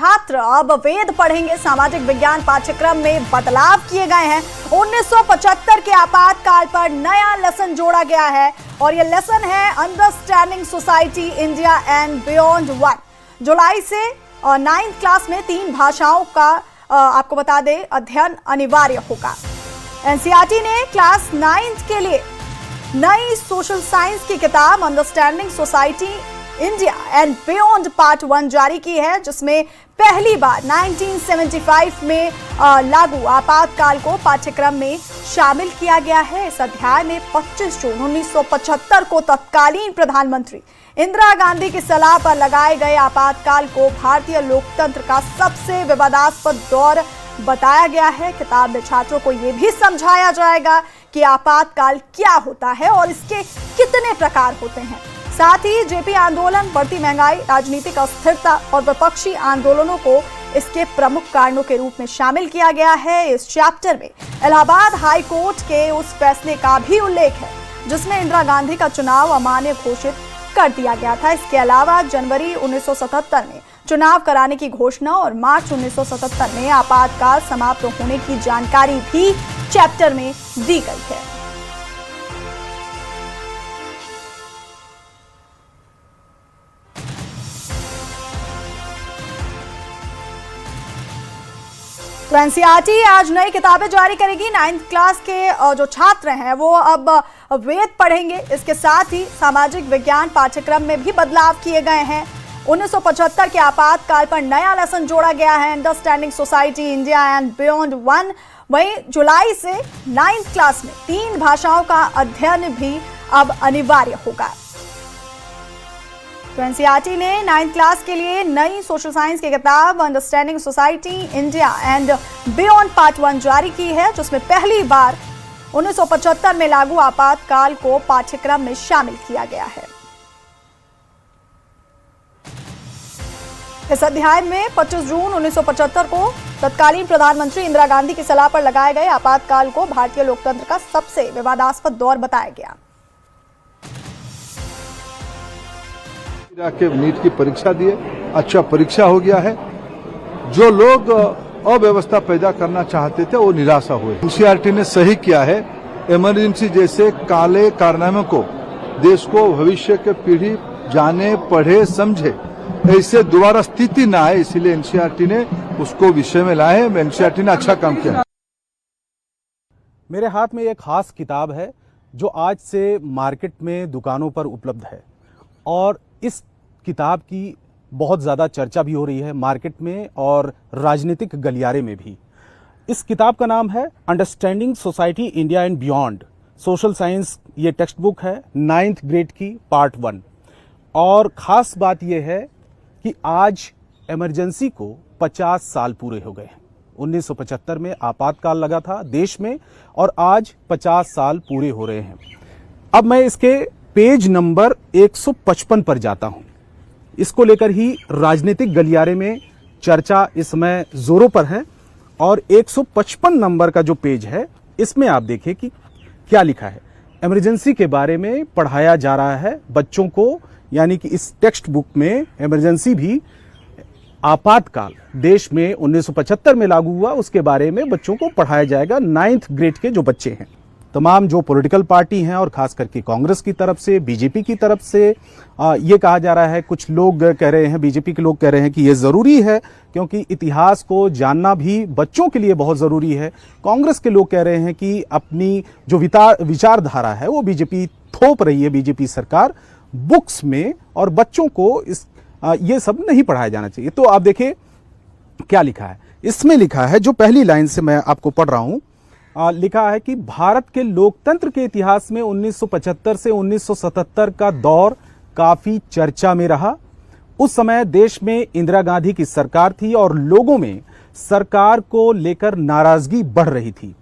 छात्र अब वेद पढ़ेंगे। सामाजिक विज्ञान पाठ्यक्रम में बदलाव किए गए हैं। 1975 के आपातकाल पर नया लेसन जोड़ा गया है और यह लेसन है understanding society India and beyond 1। जुलाई से 9th क्लास में 3 भाषाओं का आपको बता दें अध्ययन अनिवार्य होगा। एनसीईआरटी ने क्लास 9th के लिए नई सोशल साइंस की किताब understanding society India and beyond part 1 जारी की है, जिसमें पहली बार 1975 में लागू आपातकाल को पाठ्यक्रम में शामिल किया गया है। इस अध्याय में 25 जून 1975 को तत्कालीन प्रधानमंत्री इंदिरा गांधी की सलाह पर लगाए गए आपातकाल को भारतीय लोकतंत्र का सबसे विवादास्पद दौर बताया गया है। किताब में छात्रों को यह भी समझाया जाएगा कि आपातकाल क्या होता है और इसके कितने प्रकार होते हैं। साथ ही जेपी आंदोलन, बढ़ती महंगाई, राजनीतिक अस्थिरता और विपक्षी आंदोलनों को इसके प्रमुख कारणों के रूप में शामिल किया गया है। इस चैप्टर में इलाहाबाद हाई कोर्ट के उस फैसले का भी उल्लेख है जिसमें इंदिरा गांधी का चुनाव अमान्य घोषित कर दिया गया था। इसके अलावा जनवरी 1977 में चुनाव कराने की घोषणा और मार्च 1977 में आपातकाल समाप्त होने की जानकारी भी चैप्टर में दी गई है। तो एनसीईआरटी आज नई किताबें जारी करेगी। 9th क्लास के जो छात्र हैं वो अब वेद पढ़ेंगे। इसके साथ ही सामाजिक विज्ञान पाठ्यक्रम में भी बदलाव किए गए हैं। 1975 के आपातकाल पर नया लेसन जोड़ा गया है understanding society India and beyond 1। वहीं जुलाई से 9th क्लास में 3 भाषाओं का अध्ययन भी अब अनिवार्य होगा। तो एनसीईआरटी ने 9th क्लास के लिए नई सोशल साइंस की किताब understanding society India and beyond part 1 जारी की है, जिसमें पहली बार 1975 में लागू आपातकाल को पाठ्यक्रम में शामिल किया गया है। इस अध्याय में 25 जून 1975 को तत्कालीन प्रधानमंत्री इंदिरा गांधी की सलाह पर लगाए गए आपातकाल को भारतीय लोकतंत्र का सबसे विवादास्पद दौर बताया गया। के नीट की परीक्षा दिए, अच्छा परीक्षा हो गया है। जो लोग अव्यवस्था पैदा करना चाहते थे वो निराशा हुए। एनसीईआरटी ने सही किया है। इमरजेंसी जैसे काले कारनामे को देश को भविष्य के पीढ़ी जाने, पढ़े, समझे, ऐसे दोबारा स्थिति ना आए, इसलिए एनसीईआरटी ने उसको विषय में लाए। एनसीईआरटी ने अच्छा काम किया। मेरे हाथ में एक खास किताब है जो आज से मार्केट में दुकानों पर उपलब्ध है और इस किताब की बहुत ज़्यादा चर्चा भी हो रही है मार्केट में और राजनीतिक गलियारे में भी। इस किताब का नाम है understanding society India and beyond social science. ये टेक्स्ट बुक है 9th ग्रेड की पार्ट 1। और ख़ास बात यह है कि आज इमरजेंसी को 50 साल पूरे हो गए हैं। 1975 में आपातकाल लगा था देश में और आज 50 साल पूरे हो रहे हैं। अब मैं इसके पेज नंबर 155 पर जाता हूं। इसको लेकर ही राजनीतिक गलियारे में चर्चा इस समय जोरों पर है और 155 नंबर का जो पेज है इसमें आप देखिए कि क्या लिखा है। इमरजेंसी के बारे में पढ़ाया जा रहा है बच्चों को, यानी कि इस टेक्स्ट बुक में इमरजेंसी भी आपातकाल देश में 1975 में लागू हुआ उसके बारे में बच्चों को पढ़ाया जाएगा। 9th ग्रेड के जो बच्चे हैं, तमाम जो पॉलिटिकल पार्टी हैं और खास करके कांग्रेस की तरफ से, बीजेपी की तरफ से ये कहा जा रहा है, कुछ लोग कह रहे हैं, बीजेपी के लोग कह रहे हैं कि ये ज़रूरी है क्योंकि इतिहास को जानना भी बच्चों के लिए बहुत ज़रूरी है। कांग्रेस के लोग कह रहे हैं कि अपनी जो विचारधारा है वो बीजेपी थोप रही है, बीजेपी सरकार बुक्स में, और बच्चों को ये सब नहीं पढ़ाया जाना चाहिए। तो आप देखिए क्या लिखा है। इसमें लिखा है, जो पहली लाइन से मैं आपको पढ़ रहा हूं, लिखा है कि भारत के लोकतंत्र के इतिहास में 1975 से 1977 का दौर काफी चर्चा में रहा। उस समय देश में इंदिरा गांधी की सरकार थी और लोगों में सरकार को लेकर नाराजगी बढ़ रही थी।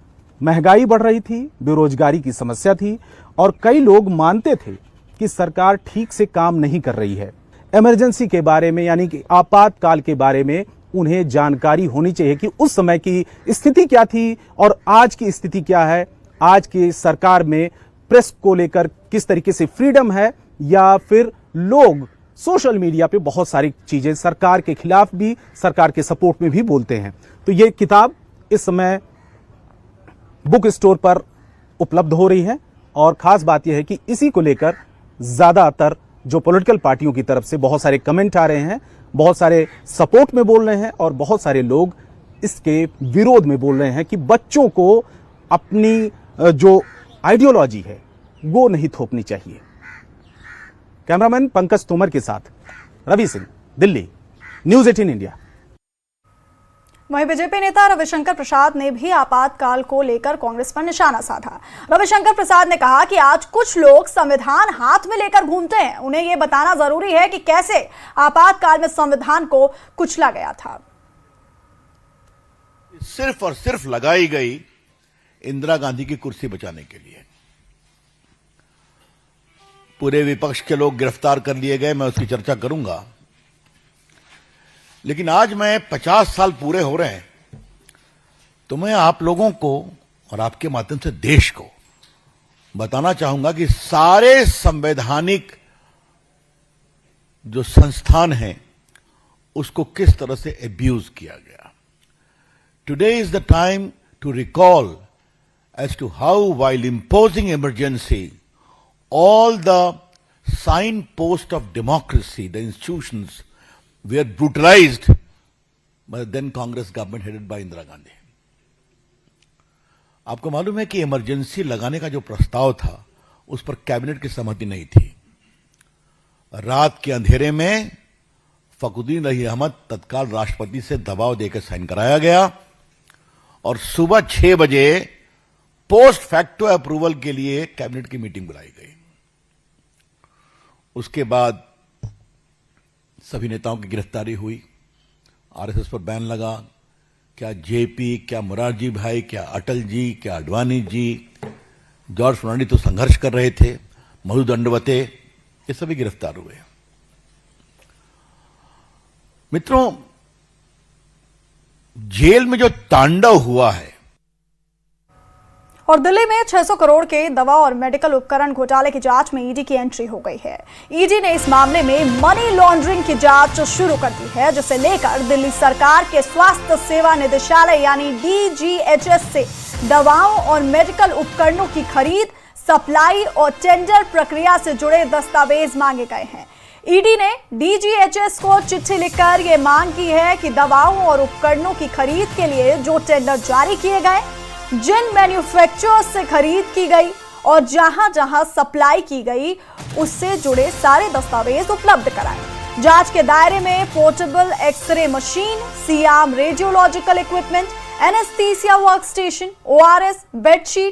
महंगाई बढ़ रही थी, बेरोजगारी की समस्या थी और कई लोग मानते थे कि सरकार ठीक से काम नहीं कर रही है। इमरजेंसी के बारे में, यानी कि आपातकाल के बारे में उन्हें जानकारी होनी चाहिए कि उस समय की स्थिति क्या थी और आज की स्थिति क्या है। आज की सरकार में प्रेस को लेकर किस तरीके से फ्रीडम है या फिर लोग सोशल मीडिया पे बहुत सारी चीजें सरकार के खिलाफ भी, सरकार के सपोर्ट में भी बोलते हैं। तो ये किताब इस समय बुक स्टोर पर उपलब्ध हो रही है और खास बात यह है कि इसी को लेकर ज्यादातर जो पॉलिटिकल पार्टियों की तरफ से बहुत सारे कमेंट आ रहे हैं, बहुत सारे सपोर्ट में बोल रहे हैं और बहुत सारे लोग इसके विरोध में बोल रहे हैं कि बच्चों को अपनी जो आइडियोलॉजी है वो नहीं थोपनी चाहिए। कैमरामैन पंकज तोमर के साथ रवि सिंह, दिल्ली, न्यूज़ 18 इंडिया। वहीं बीजेपी नेता रविशंकर प्रसाद ने भी आपातकाल को लेकर कांग्रेस पर निशाना साधा। रविशंकर प्रसाद ने कहा कि आज कुछ लोग संविधान हाथ में लेकर घूमते हैं, उन्हें यह बताना जरूरी है कि कैसे आपातकाल में संविधान को कुचला गया था। सिर्फ और सिर्फ लगाई गई इंदिरा गांधी की कुर्सी बचाने के लिए। पूरे विपक्ष के लोग गिरफ्तार कर लिए गए, मैं उसकी चर्चा करूंगा। लेकिन आज मैं 50 साल पूरे हो रहे हैं, तो मैं आप लोगों को और आपके माध्यम से देश को बताना चाहूंगा कि सारे संवैधानिक जो संस्थान हैं उसको किस तरह से एब्यूज किया गया। Today is the time to recall as to how, while imposing emergency, all the signposts of democracy, the institutions, were brutalized by the then Congress government headed by Indira Gandhi. आपको मालूम है कि emergency लगाने का जो प्रस्ताव था उस पर कैबिनेट की सहमति नहीं थी। रात के अंधेरे में फखरुद्दीन रही अहमद तत्काल राष्ट्रपति से दबाव देकर साइन कराया गया और सुबह 6 बजे पोस्ट फैक्टो अप्रूवल के लिए कैबिनेट की मीटिंग बुलाई गई। उसके बाद सभी नेताओं की गिरफ्तारी हुई, आरएसएस पर बैन लगा। क्या जेपी, क्या मोरारजी भाई, क्या अटल जी, क्या आडवाणी जी, जॉर्ज फर्नांडिस तो संघर्ष कर रहे थे, मधु दंडवते, ये सभी गिरफ्तार हुए। मित्रों, जेल में जो तांडव हुआ है, और दिल्ली में 600 करोड़ के दवा और मेडिकल उपकरण घोटाले की जांच में ईडी की एंट्री हो गई है। ईडी ने इस मामले में मनी लॉन्ड्रिंग की जांच शुरू कर दी है, जिसे लेकर दिल्ली सरकार के स्वास्थ्य सेवा निदेशालय यानी डीजीएचएस से दवाओं और मेडिकल उपकरणों की खरीद, सप्लाई और टेंडर प्रक्रिया से जुड़े दस्तावेज मांगे गए हैं। ईडी ने डीजीएचएस को चिट्ठी लिखकर यह मांग की है कि दवाओं और उपकरणों की खरीद के लिए जो टेंडर जारी किए गए, जिन मैन्युफैक्चरर्स से खरीद की गई और जहां जहां सप्लाई की गई, उससे जुड़े सारे दस्तावेज उपलब्ध कराएं। जांच के दायरे में portable X ray machine, C arm radiological equipment, anaesthesia workstation, ORS, bedsheet,